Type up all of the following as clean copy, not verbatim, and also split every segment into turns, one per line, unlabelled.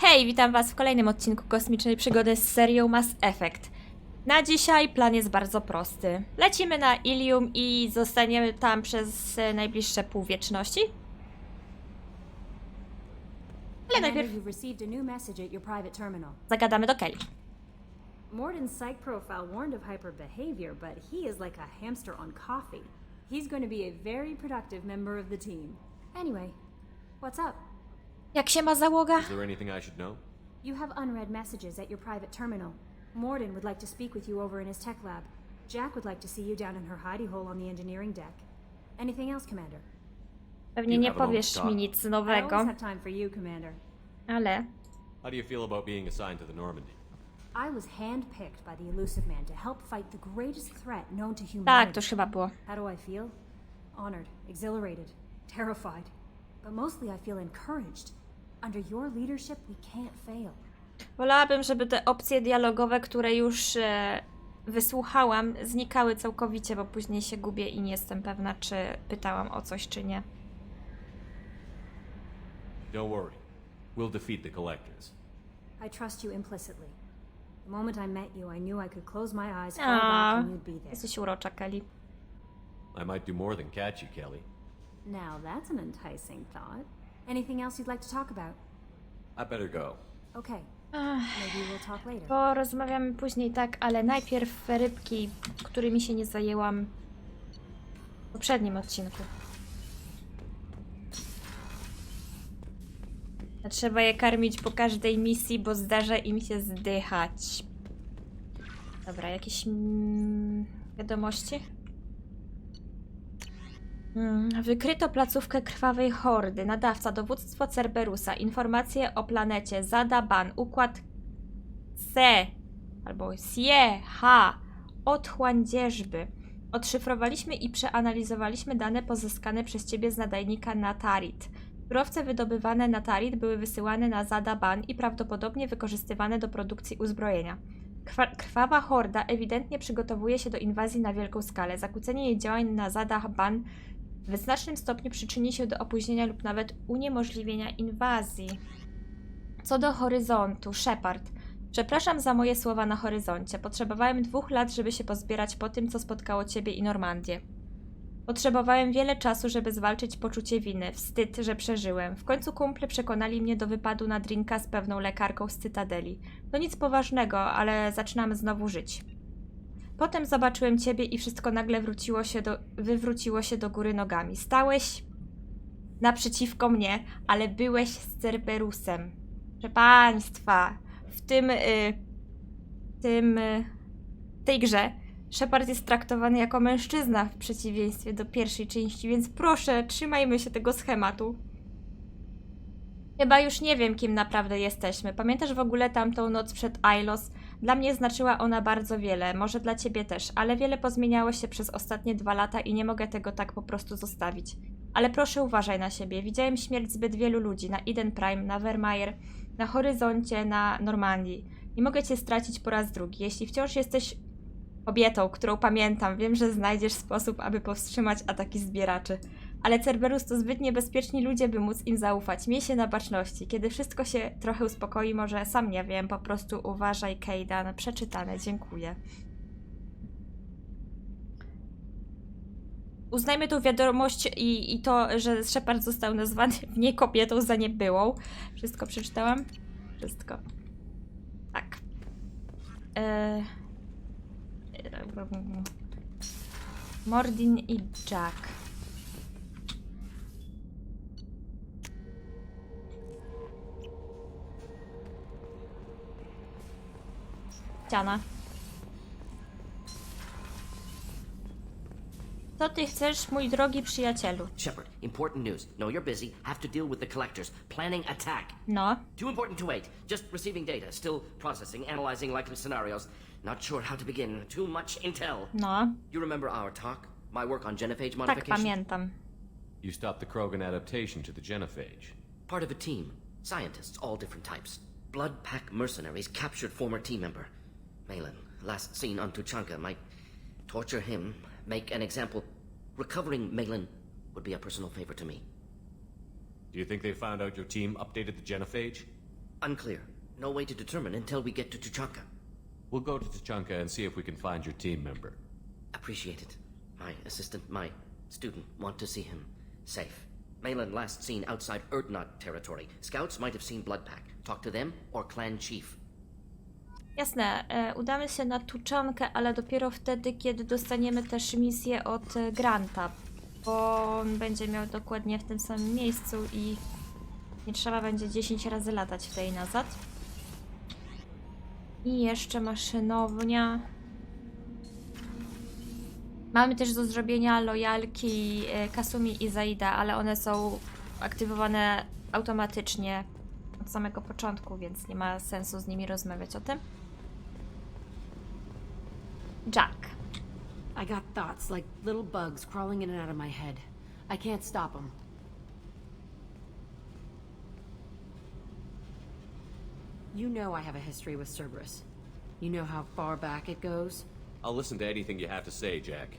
Hej, witam was w kolejnym odcinku kosmicznej przygody z serią Mass Effect. Na dzisiaj plan jest bardzo prosty. Lecimy na Illium i zostaniemy tam przez najbliższe pół wieczności. Ale najpierw zagadamy do Kelly.
Morden's psych profile warned of hyper behavior, but he is like a hamster on coffee. He's going to be a very productive member of the team. Anyway, what's up?
Jak się ma załoga?
Is there anything I should know?
You have unread messages at your private terminal. Morden would like to speak with you over in his tech lab. Jack would like to see you down in her hidey hole on the engineering deck. Anything else, Commander?
Pewnie nie powiesz mi nic
I always
nowego,
have time for you, Commander.
ale...
How do you feel about being assigned to the Normandy?
I was handpicked by the Elusive Man to help fight the greatest threat known to humanity.
Tak, to już chyba było.
How do I feel? Honored, exhilarated, terrified. But mostly I feel encouraged. Under your leadership, we can't fail.
Wolałabym, żeby te opcje dialogowe, które już wysłuchałam, znikały całkowicie, bo później się gubię i nie jestem pewna, czy pytałam o coś, czy nie.
Don't worry. We'll defeat the Collectors.
I trust you implicitly. The moment I met you, I knew I could close my eyes, fall back, and you'd be there.
Jesteś urocza, Kelly.
I might do more than catch you, Kelly.
Now that's an enticing thought. Anything else you'd like to talk about?
I better go.
Okay. Maybe we'll talk later.
Porozmawiamy później, tak, ale najpierw rybki, którymi się nie zajęłam w poprzednim odcinku. A trzeba je karmić po każdej misji, bo zdarza im się zdychać. Dobra, jakieś wiadomości? Wykryto placówkę krwawej hordy. Nadawca, dowództwo Cerberusa. Informacje o planecie. Zadaban. Układ C. Albo Sie. H. Otchłań dzierżby. Odszyfrowaliśmy i przeanalizowaliśmy dane pozyskane przez ciebie z nadajnika Natarit. Surowce wydobywane na Tarit były wysyłane na Zadaban i prawdopodobnie wykorzystywane do produkcji uzbrojenia. Krwawa horda ewidentnie przygotowuje się do inwazji na wielką skalę. Zakłócenie jej działań na Zadaban w znacznym stopniu przyczyni się do opóźnienia lub nawet uniemożliwienia inwazji. Co do horyzontu, Shepard. Przepraszam za moje słowa na horyzoncie. Potrzebowałem 2 lat, żeby się pozbierać po tym, co spotkało ciebie i Normandię. Potrzebowałem wiele czasu, żeby zwalczyć poczucie winy, wstyd, że przeżyłem. W końcu kumple przekonali mnie do wypadu na drinka z pewną lekarką z Cytadeli. To nic poważnego, ale zaczynamy znowu żyć. Potem zobaczyłem ciebie i wszystko nagle wywróciło się do góry nogami. Stałeś naprzeciwko mnie, ale byłeś z Cerberusem. Proszę państwa, w tej grze Shepard jest traktowany jako mężczyzna w przeciwieństwie do pierwszej części, więc proszę, trzymajmy się tego schematu. Chyba już nie wiem, kim naprawdę jesteśmy. Pamiętasz w ogóle tamtą noc przed Ailos? Dla mnie znaczyła ona bardzo wiele, może dla ciebie też, ale wiele pozmieniało się przez ostatnie 2 lata i nie mogę tego tak po prostu zostawić. Ale proszę uważaj na siebie. Widziałem śmierć zbyt wielu ludzi, na Eden Prime, na Vermeer, na Horyzoncie, na Normandii. Nie mogę cię stracić po raz drugi. Jeśli wciąż jesteś kobietą, którą pamiętam, wiem, że znajdziesz sposób, aby powstrzymać ataki zbieraczy. Ale Cerberus to zbyt niebezpieczni ludzie, by móc im zaufać. Miej się na baczności. Kiedy wszystko się trochę uspokoi, może sam nie wiem, po prostu uważaj, Kejdan. Przeczytane, dziękuję. Uznajmy tą wiadomość i to, że Shepard został nazwany w niej kobietą za niebyłą. Wszystko przeczytałam? Wszystko. Tak. Mordin i Jack. Ściana. Co ty chcesz, mój drogi przyjacielu?
Shepard, important news. Know you're busy. Have to deal with the collectors. Planning attack.
No.
Too important to wait. Just receiving data. Still processing, analyzing likely scenarios. Not sure how to begin. Too much intel.
No.
You remember our talk? My work on genophage
Tak,
modification?
pamiętam.
You stopped the Krogan adaptation to the genophage.
Part of a team. Scientists, all different types. Blood pack mercenaries captured former team member. Malin, last seen on Tuchanka, might torture him, make an example. Recovering Malin would be a personal favor to me.
Do you think they found out your team updated the genophage?
Unclear. No way to determine until we get to Tuchanka.
We'll go to Tachanka and see if we can find your team member.
Appreciate it. My assistant, my student, want to see him safe. Malin last seen outside Erdnot territory. Scouts might have seen Bloodpack. Talk to them or clan chief.
Jasne, udamy się na Tuczankę, ale dopiero wtedy, kiedy dostaniemy też misję od Granta, bo on będzie miał dokładnie w tym samym miejscu i nie trzeba będzie 10 razy latać w tej nazad. I jeszcze maszynownia. Mamy też do zrobienia lojalki Kasumi i Zaida, ale one są aktywowane automatycznie od samego początku, więc nie ma sensu z nimi rozmawiać o tym. Jack.
I got thoughts like little bugs crawling in and out of my head. I can't stop them. You know I have a history with Cerberus. You know how far back it goes?
I'll listen to anything you have to say, Jack.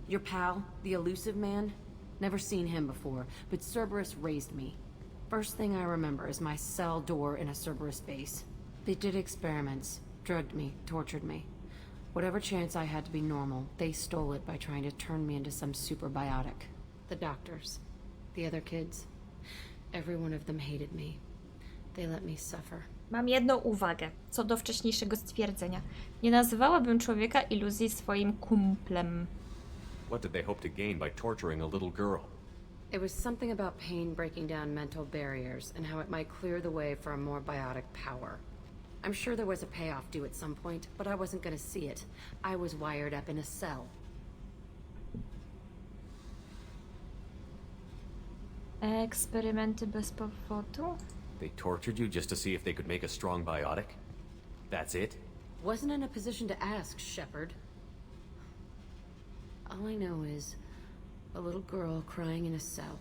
Your pal, the elusive man? Never seen him before, but Cerberus raised me. First thing I remember is my cell door in a Cerberus base. They did experiments, drugged me, tortured me. Whatever chance I had to be normal, they stole it by trying to turn me into some superbiotic. The doctors, the other kids, every one of them hated me. They let me suffer.
Mam jedną uwagę co do wcześniejszego stwierdzenia. Nie nazywałabym człowieka iluzji swoim kumplem.
What did they hope to gain by torturing a little girl?
It was something about pain breaking down mental barriers and how it might clear the way for a more biotic power. I'm sure there was a payoff due at some point, but I wasn't gonna see it. I was wired up in a cell.
Eksperymenty bez powodu?
They tortured you just to see if they could make a strong biotic? That's it?
Wasn't in a position to ask, Shepard. All I know is a little girl crying in a cell,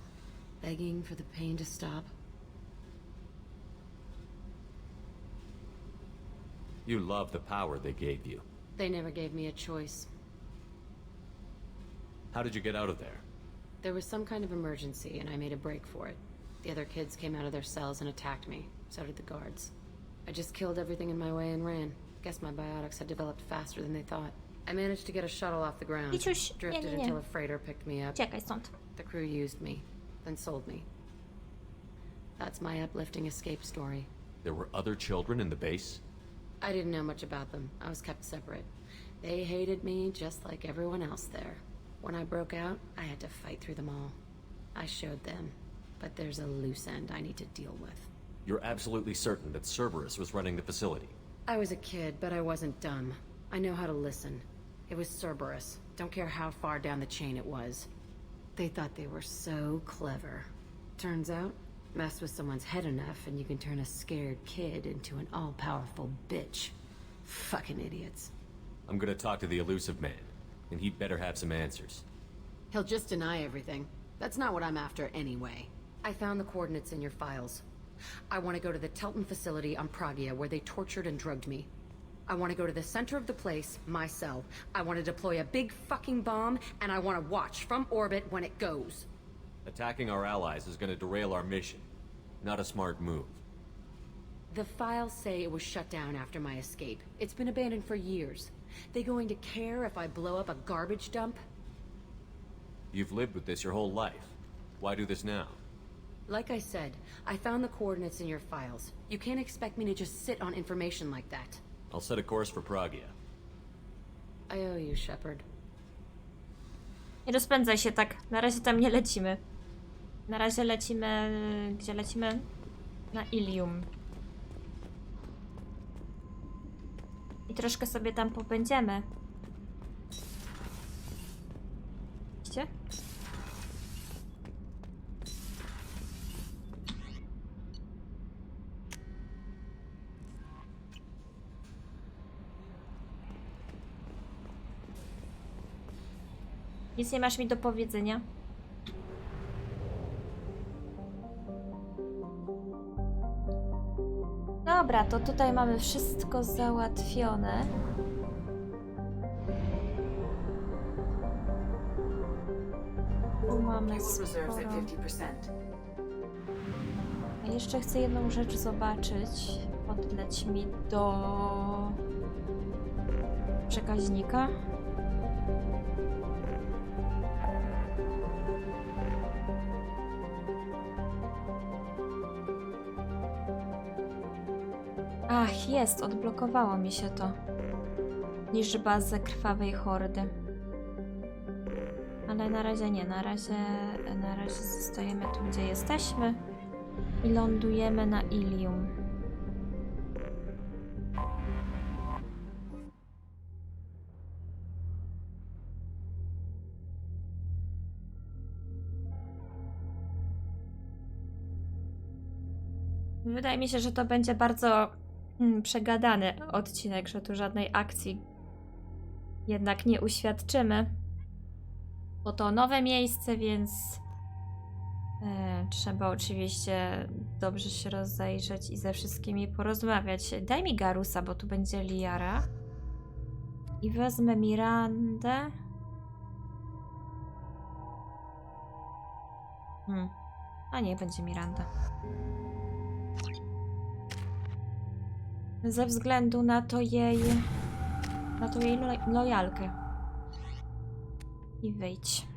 begging for the pain to stop.
You love the power they gave you.
They never gave me a choice.
How did you get out of there?
There was some kind of emergency, and I made a break for it. The other kids came out of their cells and attacked me. So did the guards. I just killed everything in my way and ran. Guess my biotics had developed faster than they thought. I managed to get a shuttle off the ground.
Piciuś,
Drifted until a freighter picked me up.
Uciekaj stąd.
The crew used me, then sold me. That's my uplifting escape story.
There were other children in the base?
I didn't know much about them. I was kept separate. They hated me just like everyone else there. When I broke out, I had to fight through them all. I showed them, but there's a loose end I need to deal with.
You're absolutely certain that Cerberus was running the facility?
I was a kid, but I wasn't dumb. I know how to listen. It was Cerberus. Don't care how far down the chain it was. They thought they were so clever. Turns out, mess with someone's head enough and you can turn a scared kid into an all-powerful bitch. Fucking idiots.
I'm gonna talk to the elusive man, and he'd better have some answers.
He'll just deny everything. That's not what I'm after anyway. I found the coordinates in your files. I want to go to the Telton facility on Pragia where they tortured and drugged me. I want to go to the center of the place, my cell. I want to deploy a big fucking bomb, and I want to watch from orbit when it goes.
Attacking our allies is gonna derail our mission. Not a smart move.
The files say it was shut down after my escape. It's been abandoned for years. They going to care if I blow up a garbage dump?
You've lived with this your whole life. Why do this now?
Like I said, I found the coordinates in your files. You can't expect me to just sit on information like that.
I'll set a course for Pragia.
I owe you, Shepard.
Nie rozpędzaj się tak. Na razie tam nie lecimy. Na razie lecimy... Gdzie lecimy? Na Illium. I troszkę sobie tam popędziemy. Widzicie? Nic nie masz mi do powiedzenia? Dobra, to tutaj mamy wszystko załatwione. Tu mamy sporo. Jeszcze chcę jedną rzecz zobaczyć. Odleć mi do przekaźnika. Ach, jest, odblokowało mi się to. Niż bazę krwawej hordy. Ale na razie nie, na razie zostajemy tu, gdzie jesteśmy i lądujemy na Illium. Wydaje mi się, że to będzie bardzo przegadany odcinek, że tu żadnej akcji jednak nie uświadczymy. Bo to nowe miejsce, więc trzeba oczywiście dobrze się rozejrzeć i ze wszystkimi porozmawiać. Daj mi Garusa, bo tu będzie Liara. I wezmę Mirandę. A niech będzie Miranda. Ze względu na to jej lojalkę. I wyjdź.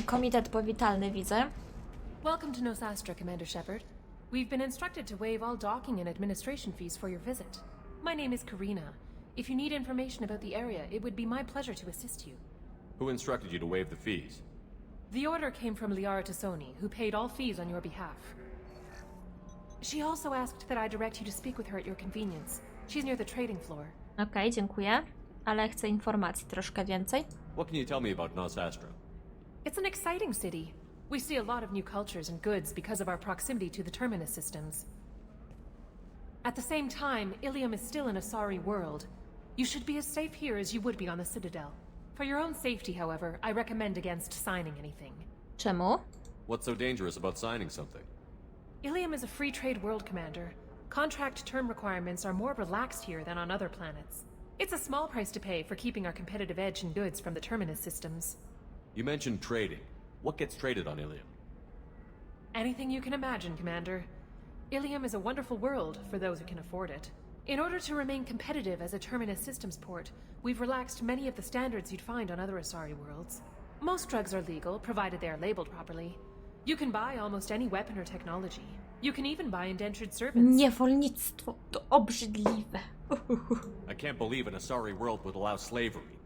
Komitet powitalny widzę.
Welcome to Nosastra, Commander Shepard. We've been instructed to waive all docking and administration fees for your visit. My name is Karina. If you need information about the area, it would be my pleasure to assist you.
Who instructed you to waive the fees?
The order came from Liara Tassoni, who paid all fees on your behalf. She also asked that I direct you to speak with her at your convenience. She's near the trading floor.
Okej, dziękuję. Ale chcę informacji troszkę więcej.
What can you tell me about Nosastra?
It's an exciting city. We see a lot of new cultures and goods because of our proximity to the terminus systems. At the same time, Illium is still an Asari world. You should be as safe here as you would be on the Citadel. For your own safety, however, I recommend against signing anything.
Czemu?
What's so dangerous about signing something?
Illium is a free trade world, Commander. Contract term requirements are more relaxed here than on other planets. It's a small price to pay for keeping our competitive edge in goods from the terminus systems.
You mentioned trading. What gets traded on Illium?
Anything you can imagine, Commander. Illium is a wonderful world for those who can afford it. In order to remain competitive as a terminus systems port, we've relaxed many of the standards you'd find on other Asari worlds. Most drugs are legal, provided they are labeled properly. You can buy almost any weapon or technology. You can even buy indentured servants.
Niewolnictwo to obrzydliwe.
I can't believe an Asari world would allow slavery.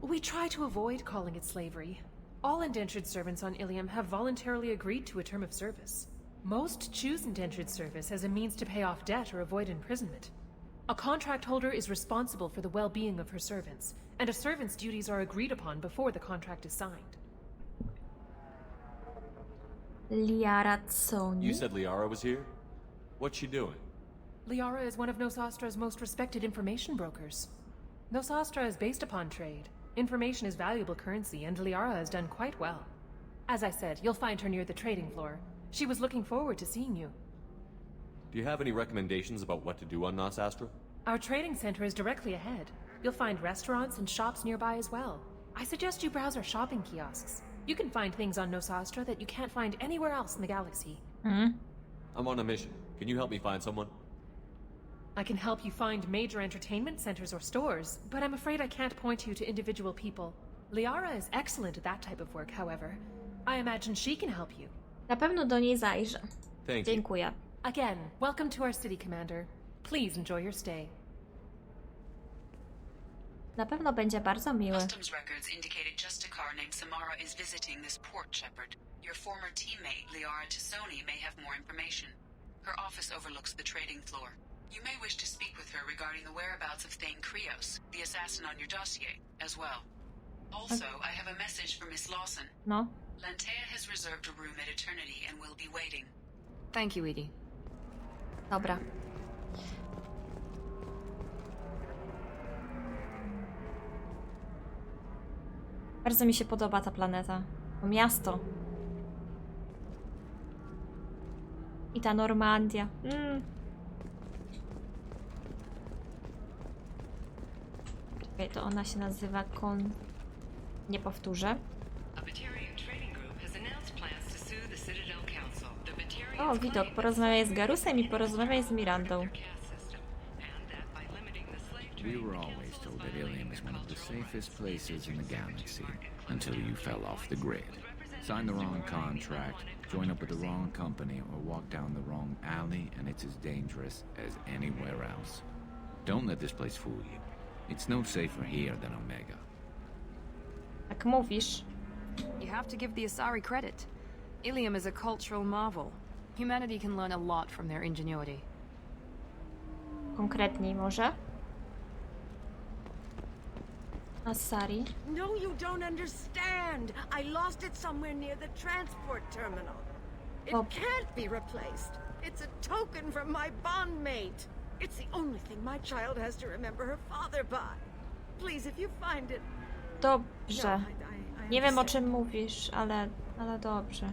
We try to avoid calling it slavery. All indentured servants on Illium have voluntarily agreed to a term of service. Most choose indentured service as a means to pay off debt or avoid imprisonment. A contract holder is responsible for the well-being of her servants, and a servant's duties are agreed upon before the contract is signed.
Liara Tassoni.
You said Liara was here? What's she doing?
Liara is one of Nosastra's most respected information brokers. Nosastra is based upon trade. Information is valuable currency, and Liara has done quite well. As I said, you'll find her near the trading floor. She was looking forward to seeing you.
Do you have any recommendations about what to do on Nosastra?
Our trading center is directly ahead. You'll find restaurants and shops nearby as well. I suggest you browse our shopping kiosks. You can find things on Nosastra that you can't find anywhere else in the galaxy.
I'm on a mission. Can you help me find someone?
I can help you find major entertainment centers or stores, but I'm afraid I can't point you to individual people. Liara is excellent at that type of work, however. I imagine she can help you.
Na pewno do niej zajrzę.
Thank you.
Dziękuję.
Again, welcome to our city, Commander. Please enjoy your stay.
Na pewno będzie bardzo miły.
Customs records indicated just a car named Samara is visiting this port, Shepard. Your former teammate, Liara Tassoni, may have more information. Her office overlooks the trading floor. You may wish to speak with her regarding the whereabouts of Thane Krios, the assassin on your dossier, as well. Also, I have a message for Miss Lawson.
No.
Lantea has reserved a room at Eternity and will be waiting.
Thank you, Edie.
Dobra. Bardzo mi się podoba ta planeta. To miasto. I ta Normandia. Czekaj, to ona się nazywa Nie powtórzę. O, widok. Porozmawiaj z Garusem i porozmawiaj z Mirandą.
We were always told that Illium is one of the safest places in the galaxy until you fell off the grid. Sign the wrong contract, join up with the wrong company, or walk down the wrong alley, and it's as dangerous as anywhere else. Don't let this place fool you. It's no safer here than Omega.
Jak mówisz.
You have to give the Asari credit. Illium is a cultural marvel. Humanity can learn a lot from their ingenuity.
Konkretniej może? Asari.
No, you don't understand. I lost it somewhere near the transport terminal. It
Oh.
can't be replaced. It's a token from my bondmate. It's the only thing my child has to remember her father by. Please, if you find it...
Dobrze.
No, I
Nie wiem, o
understand.
czym mówisz, ale dobrze.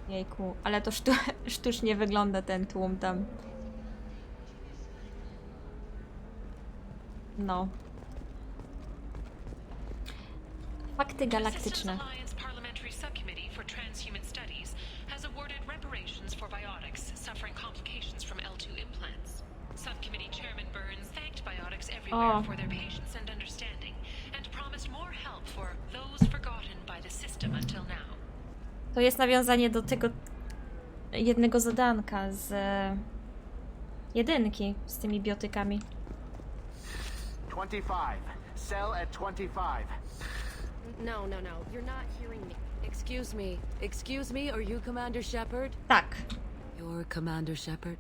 Jejku, ale to sztucznie wygląda ten tłum tam. No. Fakty galaktyczne.
Systems Alliance Parliamentary Subcommittee for Transhuman Studies has awarded reparations for biotics suffering complications from L2 implants. Subcommittee Chairman Burns thanked biotics everywhere for their patience and understanding and promised more help for those forgotten by the system until now.
To jest nawiązanie do tego jednego zadanka z jedynki z tymi biotykami.
25. Cell at 25.
No, you're not hearing me. Excuse me, are you Commander Shepard?
Tak.
You're Commander Shepard?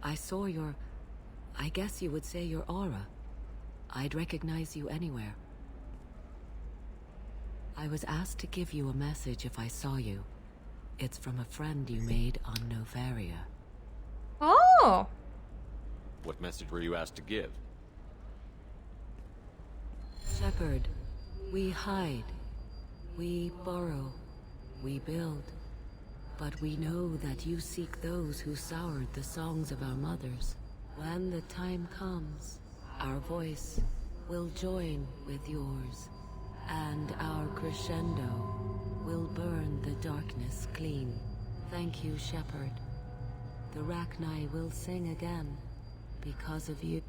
I saw your... I guess you would say your aura. I'd recognize you anywhere. I was asked to give you a message if I saw you. It's from a friend you made on Novaria.
O!
What message were you asked to give?
Shepard, we hide. We borrow. We build. But we know that you seek those who soured the songs of our mothers. When the time comes, our voice will join with yours. And our crescendo will burn the darkness clean. Thank you, Shepard. The Rachni will sing again because of you.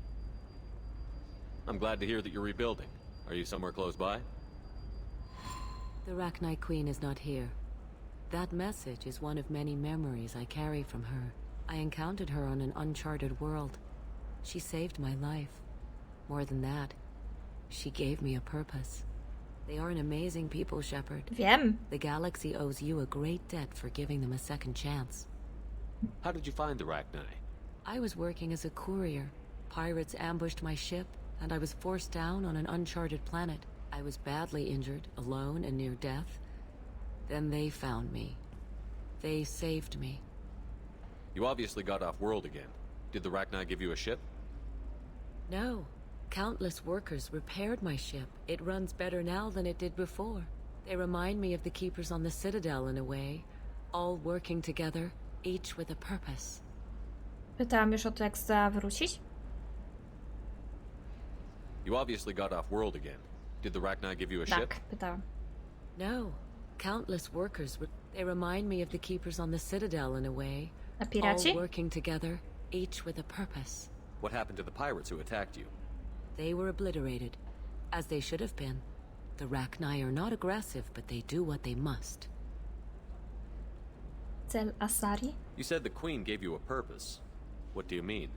I'm glad to hear that you're rebuilding. Are you somewhere close by?
The Rachni Queen is not here. That message is one of many memories I carry from her. I encountered her on an uncharted world. She saved my life. More than that, she gave me a purpose. They are an amazing people, Shepard.
Wiem.
The galaxy owes you a great debt for giving them a second chance.
How did you find the Rachni?
I was working as a courier. Pirates ambushed my ship, and I was forced down on an uncharted planet. I was badly injured, alone and near death. Then they found me. They saved me.
You obviously got off world again. Did the Rachni give you a ship?
No. Countless workers repaired my ship. It runs better now than it did before. They remind me of the Keepers on the Citadel in a way. All working together, each with a purpose.
Pytałam już o to, jak zawrócić.
You obviously got off world again. Did the Rachni give you a ship?
Tak, pytałam.
No. Countless workers. They remind me of the Keepers on the Citadel in a way.
A piraci?
All working together, each with a purpose.
What happened to the pirates who attacked you?
They were obliterated, as they should have been. The Rachni are not aggressive, but they do what they must.
Cel Asari?
You said the Queen gave you a purpose. What do you mean?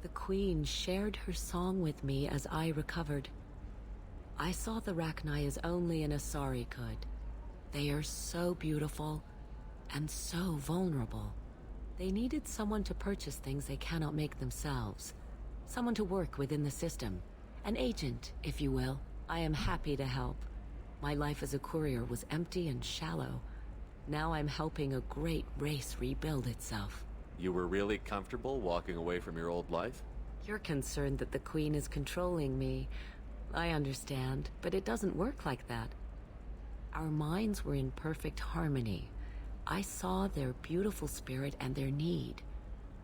The Queen shared her song with me as I recovered. I saw the Rachni as only an Asari could. They are so beautiful and so vulnerable. They needed someone to purchase things they cannot make themselves. Someone to work within the system. An agent, if you will. I am happy to help. My life as a courier was empty and shallow. Now I'm helping a great race rebuild itself.
You were really comfortable walking away from your old life?
You're concerned that the Queen is controlling me. I understand, but it doesn't work like that. Our minds were in perfect harmony. I saw their beautiful spirit and their need.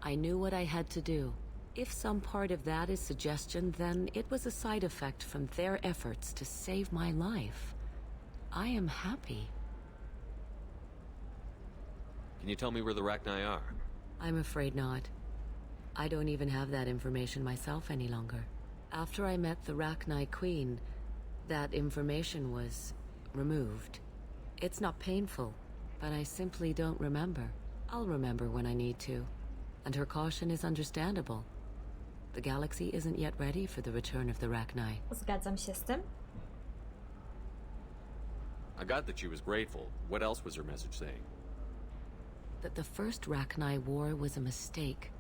I knew what I had to do. If some part of that is suggestion, then it was a side effect from their efforts to save my life. I am happy.
Can you tell me where the Rachni are?
I'm afraid not. I don't even have that information myself any longer. After I met the Rachni Queen, that information was removed. It's not painful, but I simply don't remember. I'll remember when I need to. And her caution is understandable. The galaxy isn't yet ready for the return of the Rachni.
Zgadzam się z tym.
I got that she was grateful. What else was her message saying?
That the first Rachni war was a mistake.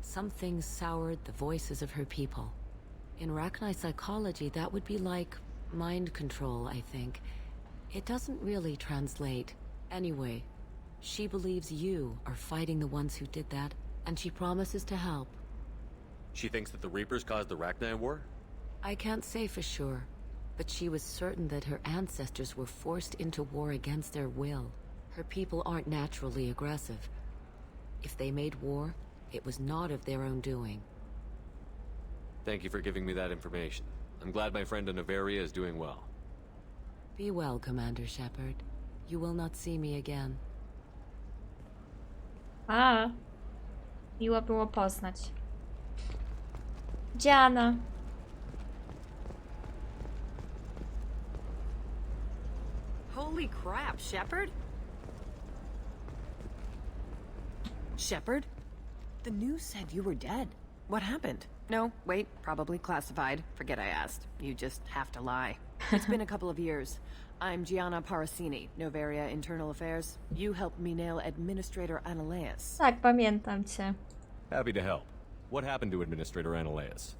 Something soured the voices of her people. In Rachni psychology, that would be like mind control, I think. It doesn't really translate. Anyway, she believes you are fighting the ones who did that, and she promises to help.
She thinks that the Reapers caused the Rachni War?
I can't say for sure, but she was certain that her ancestors were forced into war against their will. Her people aren't naturally aggressive. If they made war, it was not of their own doing.
Thank you for giving me that information. I'm glad my friend in Noveria is doing well.
Be well, Commander Shepard. You will not see me again.
A, miło było poznać. Diana.
Holy crap, Shepard? Shepard? The news said you were dead. What happened? No, wait, probably classified. Forget I asked. You just have to lie. It's been a couple of years. I'm Gianna Parasini, Noveria Internal Affairs. You helped me nail Administrator Analeas.
Tak, pamiętam cię.
Happy to help. What happened to Administrator Analeas?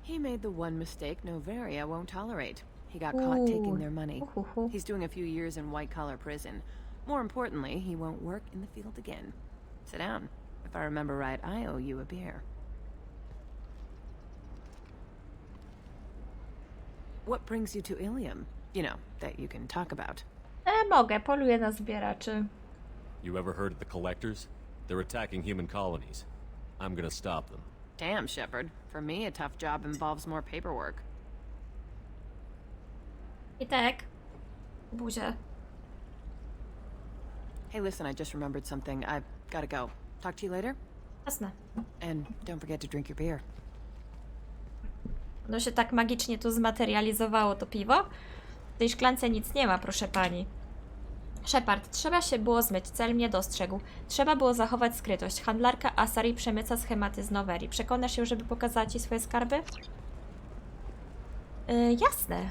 He made the one mistake Noveria won't tolerate. He got caught taking their money. He's doing a few years in white-collar prison. More importantly, he won't work in the field again. Sit down. If I remember right, I owe you a beer. What brings you to Illium? You know, that you can talk about.
Mogę, poluję na zbieraczy.
You ever heard of the Collectors? They're attacking human colonies. I'm gonna stop them.
Damn, Shepard. For me, a tough job involves more paperwork.
I tak. Buzia.
Hey, listen, I just remembered something. I've gotta go. Talk to you later?
Jasne.
And don't forget to drink your beer.
No się tak magicznie tu zmaterializowało to piwo. W tej szklance nic nie ma, proszę pani. Shepard, trzeba się było zmyć, cel mnie dostrzegł. Trzeba było zachować skrytość. Handlarka Asari przemyca schematy z Noverii. Przekonasz się, żeby pokazała ci swoje skarby? Jasne.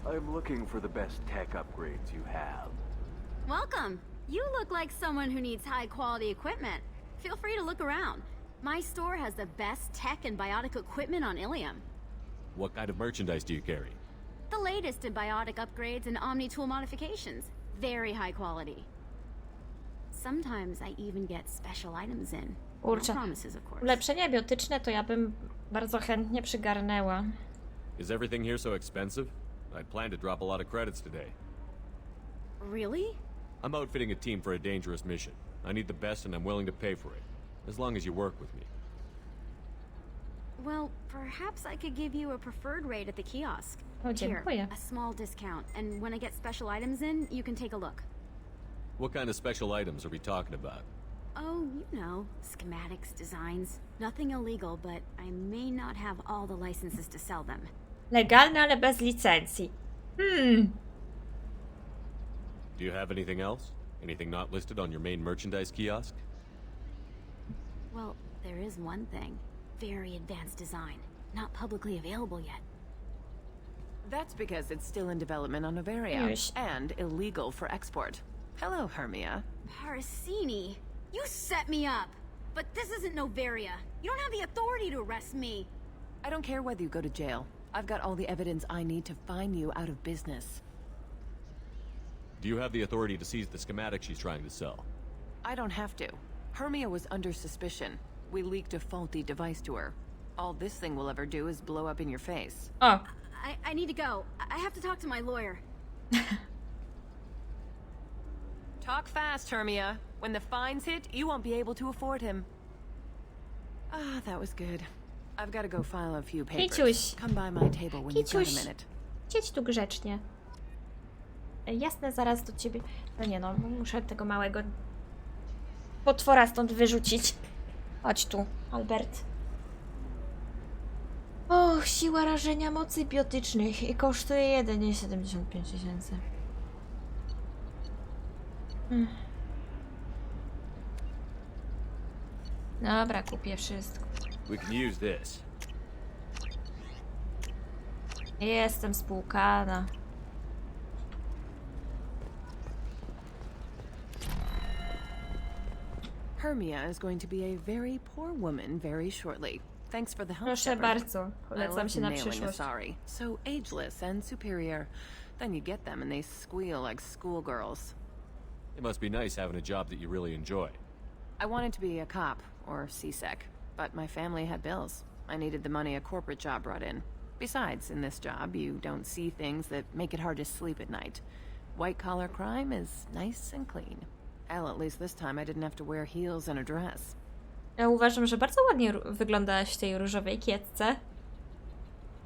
I'm looking for the best tech upgrades you have.
Welcome. You look like someone who needs high-quality equipment. Feel free to look around. My store has the best tech and biotic equipment on Illium.
What kind of merchandise do you carry?
The latest in biotic upgrades and omni-tool modifications. Very high quality. Sometimes I even get special items in. No
Kurczę.
promises, of course.
Ulepszenia biotyczne to ja bym bardzo chętnie przygarnęła.
Is everything here so expensive? I'd planned to drop a lot of credits today.
Really?
I'm outfitting a team for a dangerous mission. I need the best and I'm willing to pay for it. As long as you work with me.
Well, perhaps I could give you a preferred rate at the kiosk.
O,
Here,
dziękuję.
a small discount, and when I get special items in, you can take a look.
What kind of special items are we talking about?
Oh, you know, schematics, designs. Nothing illegal, but I may not have all the licenses to sell them.
Legalne, ale bez licencji.
Do you have anything else? Anything not listed on your main merchandise kiosk?
Well, there is one thing. Very advanced design. Not publicly available yet.
That's because it's still in development on Noveria
Yes.
and illegal for export. Hello, Hermia.
Parasini, you set me up.
but this isn't Novaria. You don't have the authority to arrest me.
I don't care whether you go to jail. I've got all the evidence I need to find you out of business.
Do you have the authority to seize the schematic she's trying to sell?
I don't have to. Hermia was under suspicion. We leaked a faulty device to her. All this thing will ever do is blow up in your face.
O,
I need to go. I have to talk to my lawyer.
Talk fast, Hermia. When the fines hit, you won't be able to afford him. Ah, that was good. I've got to go file a few papers.
Kiciuś.
Come by my table when you've got a
Kiciuś.
minute.
Siedź tu grzecznie. Jasne, zaraz do ciebie... No nie no, muszę tego małego potwora stąd wyrzucić. Chodź tu, Albert. Och, siła rażenia mocy biotycznych i kosztuje jedynie 75 000. Dobra, kupię wszystko.
We can use this.
Jestem spłukana.
Hermia is going to be a very poor woman very shortly. Thanks for the help,
Proszę
Shepard.
bardzo,
I
polecam
love
się na
nailing
przyszłość.
asari. So ageless and superior. Then you get them and they squeal like schoolgirls.
It must be nice having a job that you really enjoy.
I wanted to be a cop or CSEC, but my family had bills. I needed the money a corporate job brought in. Besides, in this job, you don't see things that make it hard to sleep at night. White-collar crime is nice and clean. Hell, at least this time I didn't have to wear heels and a dress.
Ja uważam, że bardzo ładnie wyglądałaś w tej różowej kietce.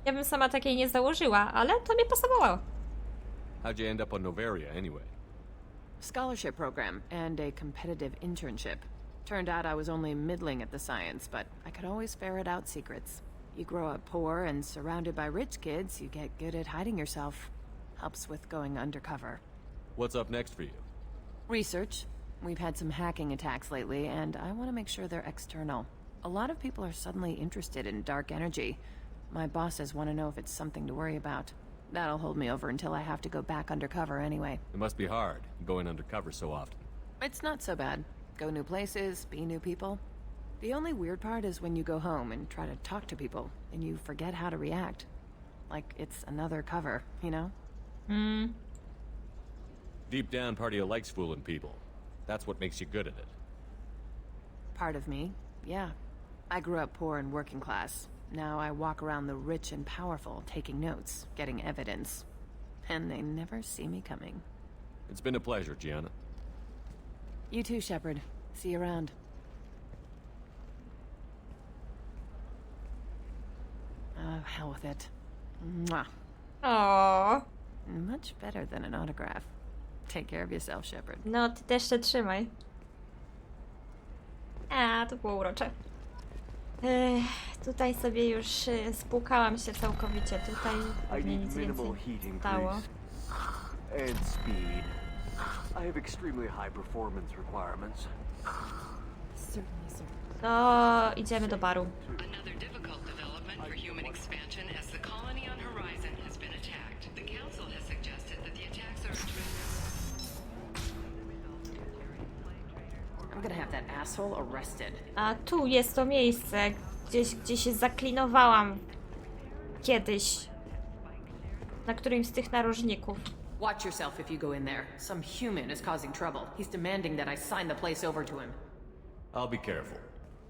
Ja bym sama takiej nie założyła, ale to mi pasowało.
How'd you end up on Novaria, anyway?
Scholarship program and a competitive internship. Turned out I was only middling at the science, but I could always ferret out secrets. You grow up poor and surrounded by rich kids, you get good at hiding yourself. Helps with going undercover.
What's up next for you?
Research. We've had some hacking attacks lately, and I want to make sure they're external. A lot of people are suddenly interested in dark energy. My bosses want to know if it's something to worry about. That'll hold me over until I have to go back undercover anyway.
It must be hard, going undercover so often.
It's not so bad. Go new places, be new people. The only weird part is when you go home and try to talk to people, and you forget how to react. Like it's another cover, you know?
Deep down, part of you likes fooling people. That's what makes you good at it.
Part of me, yeah. I grew up poor and working class. Now I walk around the rich and powerful, taking notes, getting evidence. And they never see me coming.
It's been a pleasure, Gianna.
You too, Shepard. See you around. Oh, hell with it. Mwah.
O,
Much better than an autograph. Take care of yourself, Shepard.
no ty też się trzymaj. A, to było urocze. Tutaj sobie już spłukałam się całkowicie. Tutaj
I
pewnie
need
nic
minimal
więcej
heat
stało.
increase and speed. I have extremely high performance requirements.
Certainly, sir.
To idziemy do baru.
Another difficult development for human expansion as the colony on Horizon has been attacked. The Council has suggested that the attacks are
I'm gonna have that asshole arrested.
A tu jest to miejsce, gdzie się zaklinowałam kiedyś. Na którymś z tych narożników.
Watch yourself if you go in there. Some human is causing trouble. He's demanding that I sign the place over to him.
I'll be careful.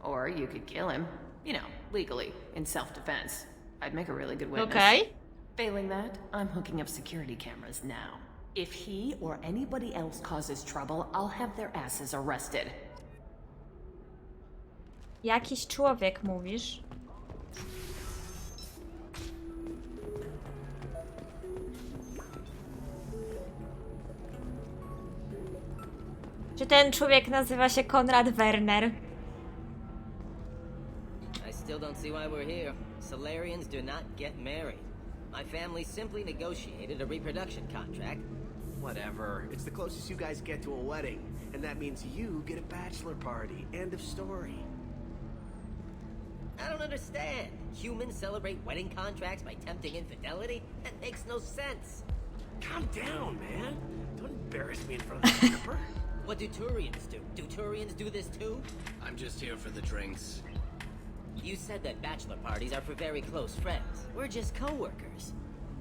Or you could kill him. You know, legally, in self-defense. I'd make a really good witness.
Okej.
Failing that, I'm hooking up security cameras now. If he or anybody else causes trouble, I'll have their asses arrested.
Jakiś człowiek, mówisz? Czy ten człowiek nazywa się Konrad Werner?
I still don't see why we're here. Solarians do not get married. My family simply negotiated a reproduction contract.
Whatever. It's the closest you guys get to a wedding. And that means you get a bachelor party. End of story.
I don't understand. Humans celebrate wedding contracts by tempting infidelity? That makes no sense.
Calm down, man. Don't embarrass me in front of the stripper.
What do Turians do? Do Turians do this too?
I'm just here for the drinks.
You said that bachelor parties are for very close friends. We're just co-workers.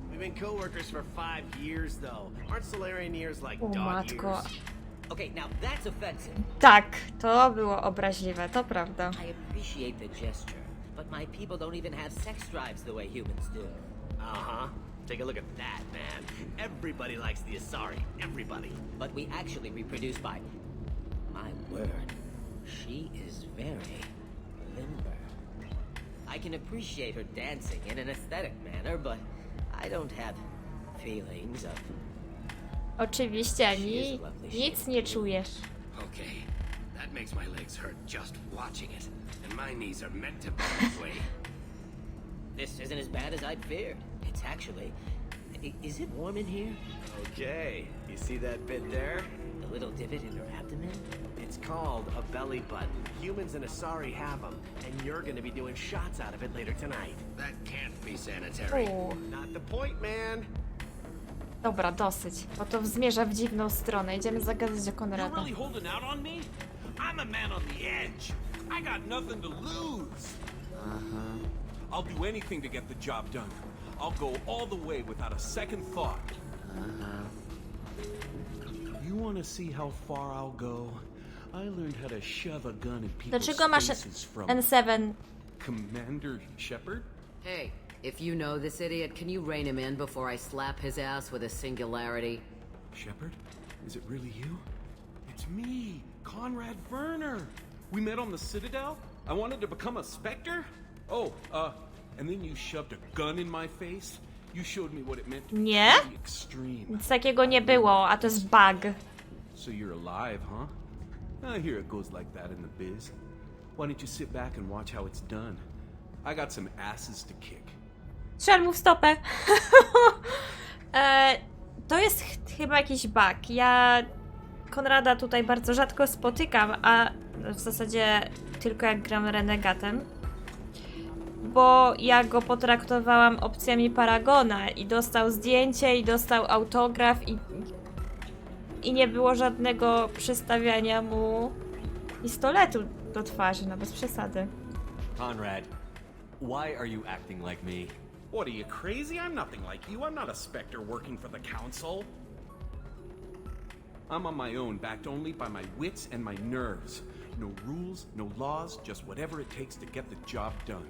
We've been co-workers for 5 years, though. Aren't Solarian years like
O
dog
matko.
years?
Okay, now that's offensive.
Tak, to było obraźliwe, to prawda.
I appreciate the gesture, but my people don't even have sex drives the way humans do.
Uh-huh. Take a look at that, man. Everybody likes the Asari. Everybody.
But we actually reproduce by... My word. She is very limber. I can appreciate her dancing in an aesthetic manner, but I don't have feelings of...
Oczywiście, nic nie czujesz.
Okay. That makes my legs hurt just watching it. And my knees are meant to be this way.
This isn't as bad as I'd feared. It's actually... Is it warm in here?
Okay. You see that bit there?
The little divot in her abdomen?
It's called a belly button. Humans and Asari have them, and you're gonna be doing shots out of it later tonight. That can't be sanitary. Not the point, man.
Dobra, dosyć, bo to zmierza w dziwną stronę. Idziemy zagadać do Konrada.
You're really holding out on me? I'm a man on the edge. I got nothing to lose. I'll do anything to get the job done. I'll go all the way without a second thought. You want to see how far I'll go? I learned how to shove a gun in people's
Dlaczego masz
faces from
N7?
Commander Shepard?
Hey, if you know this idiot, can you rein him in before I slap his ass with a singularity?
Shepard? Is it really you? It's me, Conrad Werner. We met on the Citadel. I wanted to become a Spectre. Oh, and then you shoved a gun in my face. You showed me what it meant to
Nie?
be extreme.
Nic takiego nie było, a to jest bug.
So you're alive, huh? I hear it goes like that in the biz. Why don't you sit back and watch how it's done? I got some asses to kick.
Strzel mu w stopę. To jest chyba jakiś bug. Ja Konrada tutaj bardzo rzadko spotykam, a w zasadzie tylko jak gram renegatem. Bo ja go potraktowałam opcjami Paragona i dostał zdjęcie, i dostał autograf, i nie było żadnego przystawiania mu pistoletu do twarzy, no bez przesady.
Conrad, why are you acting like me?
What, are you crazy? I'm nothing like you. I'm not a Spectre working for the Council. I'm on my own, backed only by my wits and my nerves. No rules, no laws, just whatever it takes to get the job done.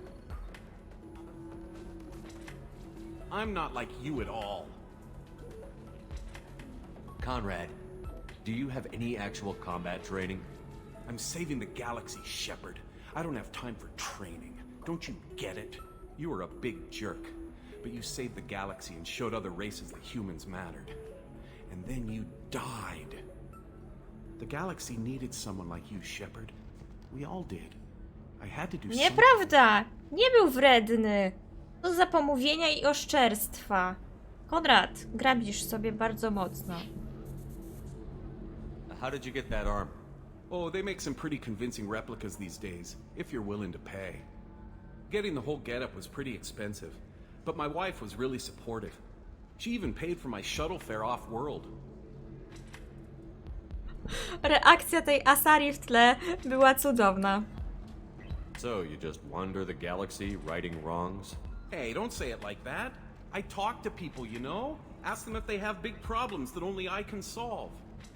I'm not like you at all.
Conrad, do you have any actual combat training?
I'm saving the galaxy, Shepard. I don't have time for training. Don't you get it? You were a big jerk, but you saved the galaxy and showed other races that humans mattered. And then you died. The galaxy needed someone like you, Shepard. We all did. I had to do something.
Nieprawda! Nie był wredny. To za pomówienia i oszczerstwa. Konrad, grabisz sobie bardzo mocno.
How did you get that arm?
Oh, they make some pretty convincing replicas these days, if you're willing to pay. Getting the whole getup was pretty expensive, but my wife was really supportive. She even paid for my shuttle fare off-world.
Reakcja tej Asari w tle była cudowna.
So, you just wander the galaxy, righting wrongs?
Hey, don't say it like that. I talk to people, you know? Ask them if they have big problems that only I can solve.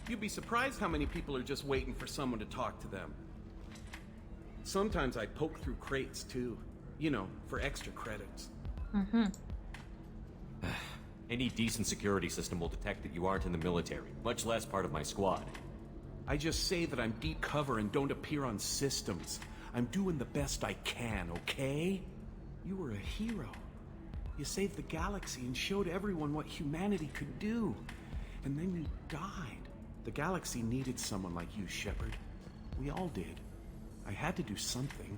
You'd be surprised how many people are just waiting for someone to talk to them. Sometimes I poke through crates, too. You know, for extra credits.
Any decent security system will detect that you aren't in the military, much less part of my squad.
I just say that I'm deep cover and don't appear on systems. I'm doing the best I can, okay? You were a hero. You saved the galaxy and showed everyone what humanity could do. And then you died. The galaxy needed someone like you, Shepard. We all did. I had to do something.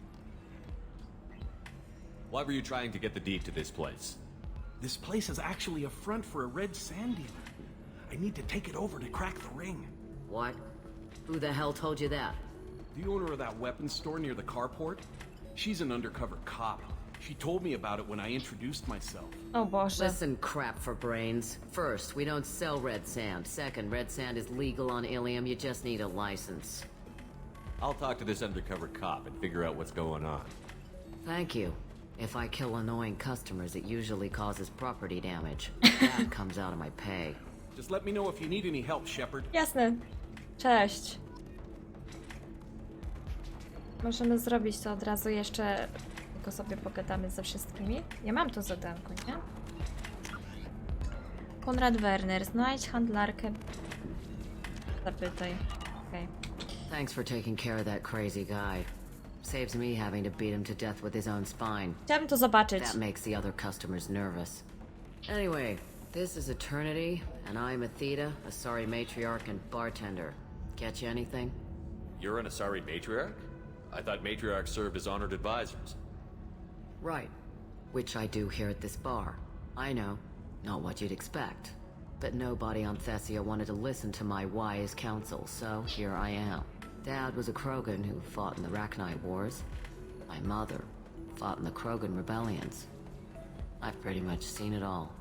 Why were you trying to get the deed to this place?
This place is actually a front for a red sand dealer. I need to take it over to crack the ring.
What? Who the hell told you that?
The owner of that weapons store near the carport? She's an undercover cop. She told me about it when I introduced myself.
O Boże.
Listen, crap for brains. First, we don't sell red sand. Second, red sand is legal on Illium. You just need a license.
I'll talk to this undercover cop and figure out what's going on.
Thank you. If I kill annoying customers, it usually causes property damage. That comes out of my pay.
Just let me know if you need any help, Shepard.
Jasne. Cześć. Możemy zrobić to od razu jeszcze, tylko sobie pogadamy ze wszystkimi. Ja mam to zadanko, nie? Konrad Werner, znajdź handlarkę. Zapytaj. Okej.
Thanks for taking care of that crazy guy. Saves me having to beat him to death with his own spine.
Chciałabym to zobaczyć.
That makes the other customers nervous. Anyway, this is Eternity, and I'm Athena, Asari matriarch and bartender. Get you anything?
You're an Asari matriarch? I thought matriarchs served as honored advisors.
Right. Which I do here at this bar. I know, not what you'd expect. But nobody on Thessia wanted to listen to my wise counsel, so here I am. Dad was a Krogan who fought in the Rachni Wars. My mother fought in the Krogan rebellions. I've pretty much seen it all.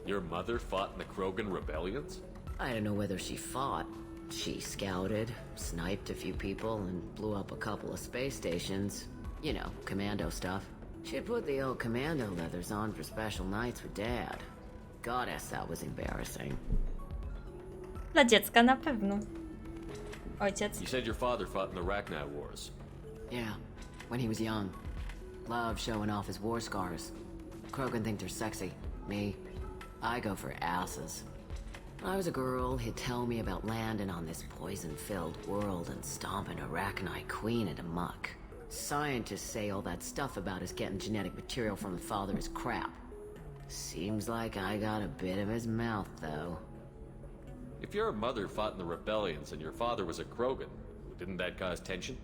Your mother fought in the Krogan rebellions?
I don't know whether she fought. She scouted, sniped a few people, and blew up a couple of space stations. You know, commando stuff. She'd put the old commando leathers on for special nights with Dad. Goddess, that was embarrassing.
Dla dziecka na pewno. Ojciec.
You said your father fought in the Rachni Wars.
Yeah, when he was young. Loved showing off his war scars. Krogan think they're sexy. Me, I go for asses. When I was a girl, he'd tell me about landing on this poison-filled world and stomping a Rachni queen into muck. Scientists say all that stuff about us getting genetic material from the father is crap. Seems like I got a bit of his mouth, though.
If your mother fought in the rebellions and your father was a Krogan, didn't that cause tension?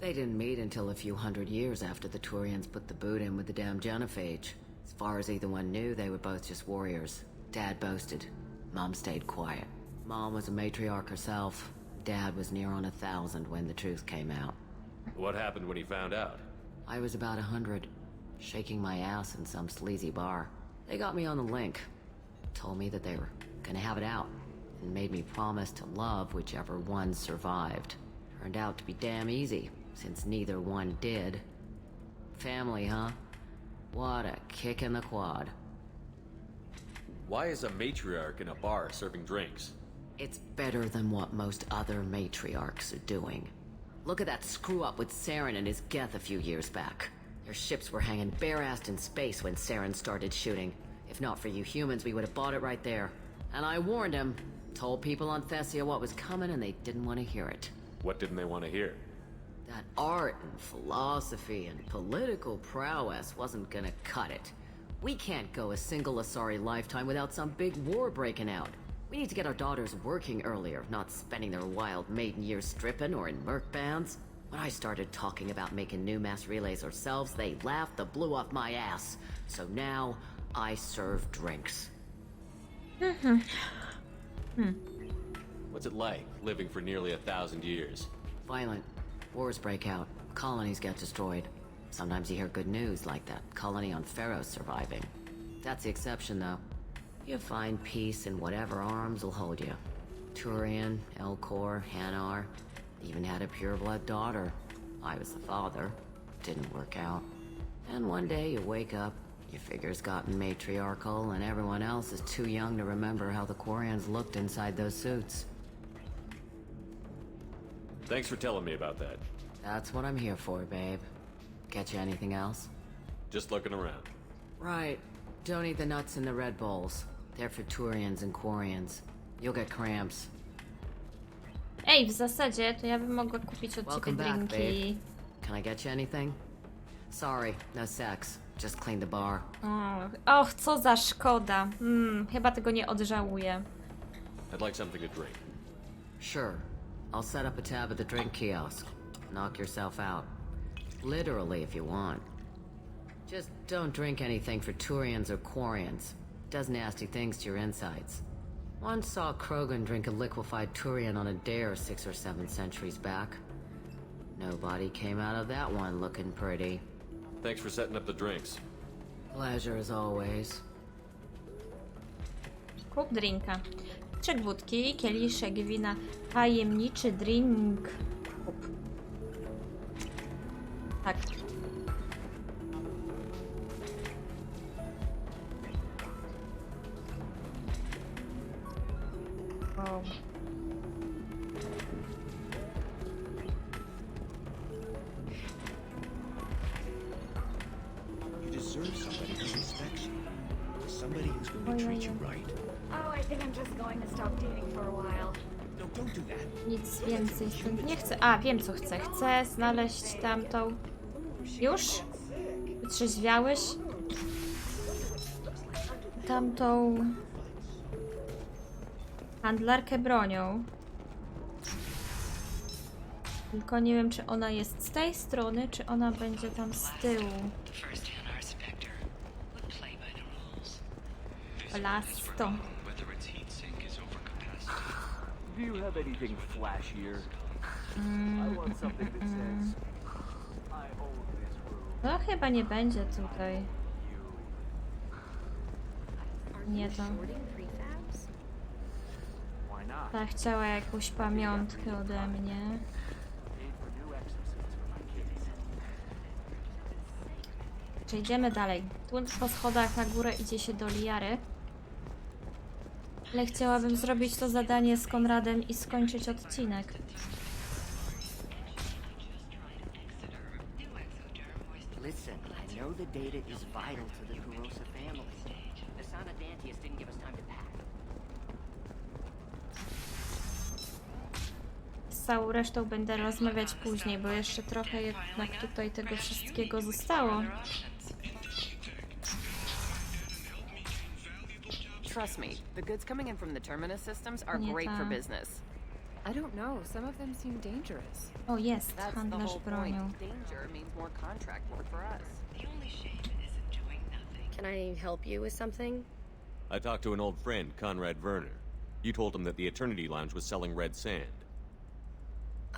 They didn't meet until a few hundred years after the Turians put the boot in with the damn genophage. As far as either one knew, they were both just warriors. Dad boasted. Mom stayed quiet. Mom was a matriarch herself. Dad was near on 1,000 when the truth came out.
What happened when he found out?
I was about 100, shaking my ass in some sleazy bar. They got me on the link. Told me that they were gonna have it out, and made me promise to love whichever one survived. Turned out to be damn easy, since neither one did. Family, huh? What a kick in the quad.
Why is a matriarch in a bar serving drinks?
It's better than what most other matriarchs are doing. Look at that screw-up with Saren and his Geth a few years back. Their ships were hanging bare-assed in space when Saren started shooting. If not for you humans, we would have bought it right there. And I warned him. Told people on Thessia what was coming, and they didn't want to hear it.
What didn't they want to hear?
That art and philosophy and political prowess wasn't gonna cut it. We can't go a single Asari lifetime without some big war breaking out. We need to get our daughters working earlier, not spending their wild maiden years stripping or in merc bands. When I started talking about making new mass relays ourselves, they laughed the blue off my ass. So now, I serve drinks.
What's it like, living for nearly 1,000 years?
Violent. Wars break out. Colonies get destroyed. Sometimes you hear good news, like that colony on Pharaoh surviving. That's the exception, though. You find peace in whatever arms will hold you. Turian, Elcor, Hanar. Even had a pureblood daughter. I was the father. Didn't work out. And one day you wake up, your figure's gotten matriarchal, and everyone else is too young to remember how the Quarians looked inside those suits.
Thanks for telling me about that.
That's what I'm here for, babe. Get you anything else?
Just looking around.
Right. Don't eat the nuts in the Red Bowls. They're for Turians and Quarians. You'll get cramps.
Ej, w zasadzie to ja bym mogła kupić od ciebie
Welcome back,
drinki.
babe. Can I get you anything? Sorry, no sex. Just clean the bar.
Och, co za szkoda. Chyba tego nie odżałuję.
I'd like something to drink.
Sure. I'll set up a tab at the drink kiosk. Knock yourself out. Literally, if you want. Just don't drink anything for Turians or Quarians. Does nasty things to your insides. Once saw a Krogan drink a liquefied Turian on a dare 6 or 7 centuries back. Nobody came out of that one looking pretty.
Thanks for setting up the drinks.
Pleasure as always.
Kup drinka. 3 wódki, kieliszek wina, tajemniczy drink. Kup. Tak. O.
You deserve somebody who respects you. Somebody who's going to treat you right.
Oh, I think I'm just going to stop dating for a while.
No, don't do that.
Nic więcej stąd nie chcę. A, wiem co chcę. Chcę znaleźć tamtą... Już? Wytrzeźwiałeś? Tamtą... handlarkę bronią. Tylko nie wiem, czy ona jest z tej strony, czy ona będzie tam z tyłu. Lasto.
Do you have anything flashier? I want something that says, I own this room.
No chyba nie będzie tutaj. Nie to. Ta chciała jakąś pamiątkę ode mnie. Przejdziemy dalej. Tu po schodach na górę idzie się do Liary. Ale chciałabym zrobić to zadanie z Konradem i skończyć odcinek.
Listen, I know the data is vital to the Kurosa family. Asana Dantius didn't give us time to pack.
Z całą resztą będę rozmawiać później, bo jeszcze trochę jednak tutaj tego wszystkiego zostało.
Trust me, the goods coming in from the Terminus systems are
Nie
great for
ta.
business.
I don't know. Some of them seem dangerous.
O, jest
That's the
handlarz
whole point.
bronią.
Danger means more contract work for us.
Can I help you with something?
I talked to an old friend, Conrad Werner. You told him that the Eternity Lounge was selling red sand.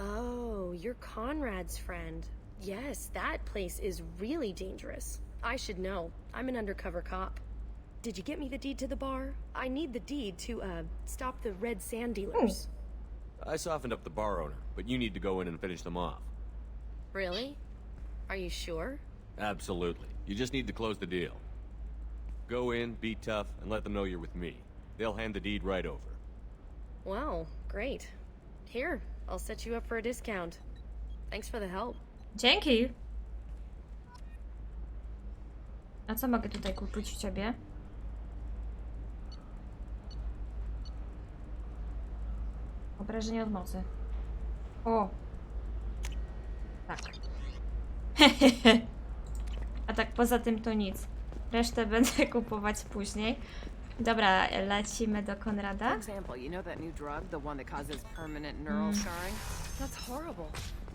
Oh, you're Conrad's friend. Yes, that place is really dangerous. I should know. I'm an undercover cop. Did you get me the deed to the bar? I need the deed to, stop the red sand dealers.
I softened up the bar owner, but you need to go in and finish them off.
Really? Are you sure?
Absolutely. You just need to close the deal. Go in, be tough, and let them know you're with me. They'll hand the deed right over.
Wow, great. Here, I'll set you up for a discount. Thanks for the help.
Dzięki! A co mogę tutaj kupić u ciebie? Obrażenie od mocy. O! Tak. A tak poza tym to nic. Resztę będę kupować później. Dobra, lecimy do Konrada.
For example, you know that new drug, the one that causes permanent neural scarring? That's horrible.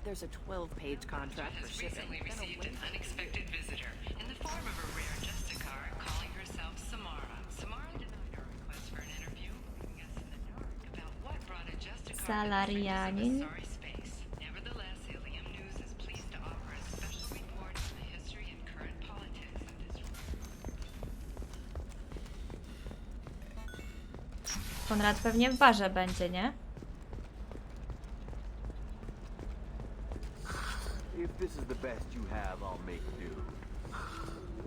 There's a 12-page contract for shipping.
Recently received an unexpected visitor in the form of a rare Justicar calling herself Samara. Samara denied our request for an interview, leaving us in the dark about what brought a Justicar
Salarianin.
to the Asari space. Nevertheless, Illium News is pleased to offer a special report on the history and current politics of this room.
Konrad pewnie w barze będzie, nie?
If this is the best you have, I'll make do.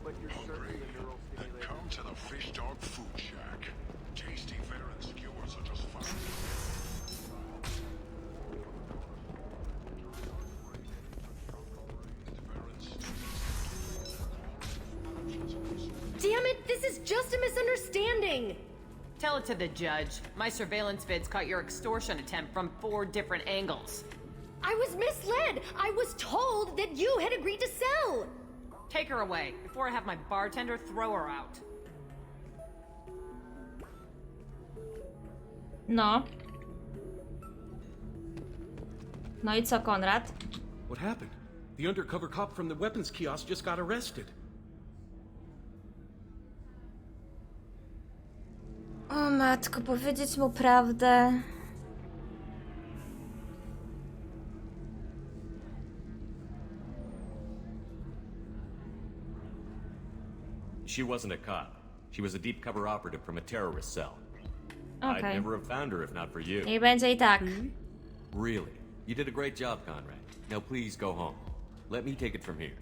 But you're certainly the neural stimulator.
Come to the Fish Dog Food Shack. Tasty fare and skewers are just fine.
Damn it, this is just a misunderstanding!
Tell it to the judge. My surveillance vids caught your extortion attempt from 4 different angles.
I was misled! I was told that you had agreed to sell!
Take her away, before I have my bartender throw her out.
No. No i co, Konrad?
What happened? The undercover cop from the weapons kiosk just got arrested.
O matko, powiedzieć mu prawdę.
she wasn't a cop. She was a deep cover operative from a terrorist cell. I'd
Okay.
never have found her if not for you.
Niech będzie i tak.
Really? You did a great job, Conrad. Now please go home. Let me take it from here.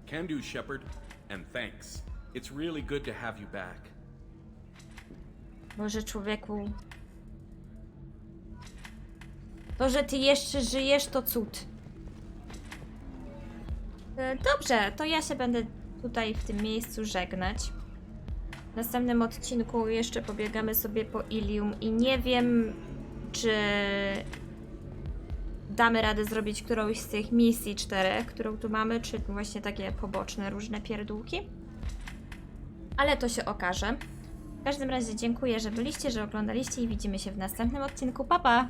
Can do, Shepard. And thanks. It's really good to have you back.
Boże, człowieku. To, że ty jeszcze żyjesz, to cud. Dobrze, to ja się będę tutaj w tym miejscu żegnać. W następnym odcinku jeszcze pobiegamy sobie po Illium i nie wiem, czy damy radę zrobić którąś z tych misji 4, którą tu mamy, czy właśnie takie poboczne różne pierdółki. Ale to się okaże. W każdym razie dziękuję, że byliście, że oglądaliście i widzimy się w następnym odcinku. Pa, pa!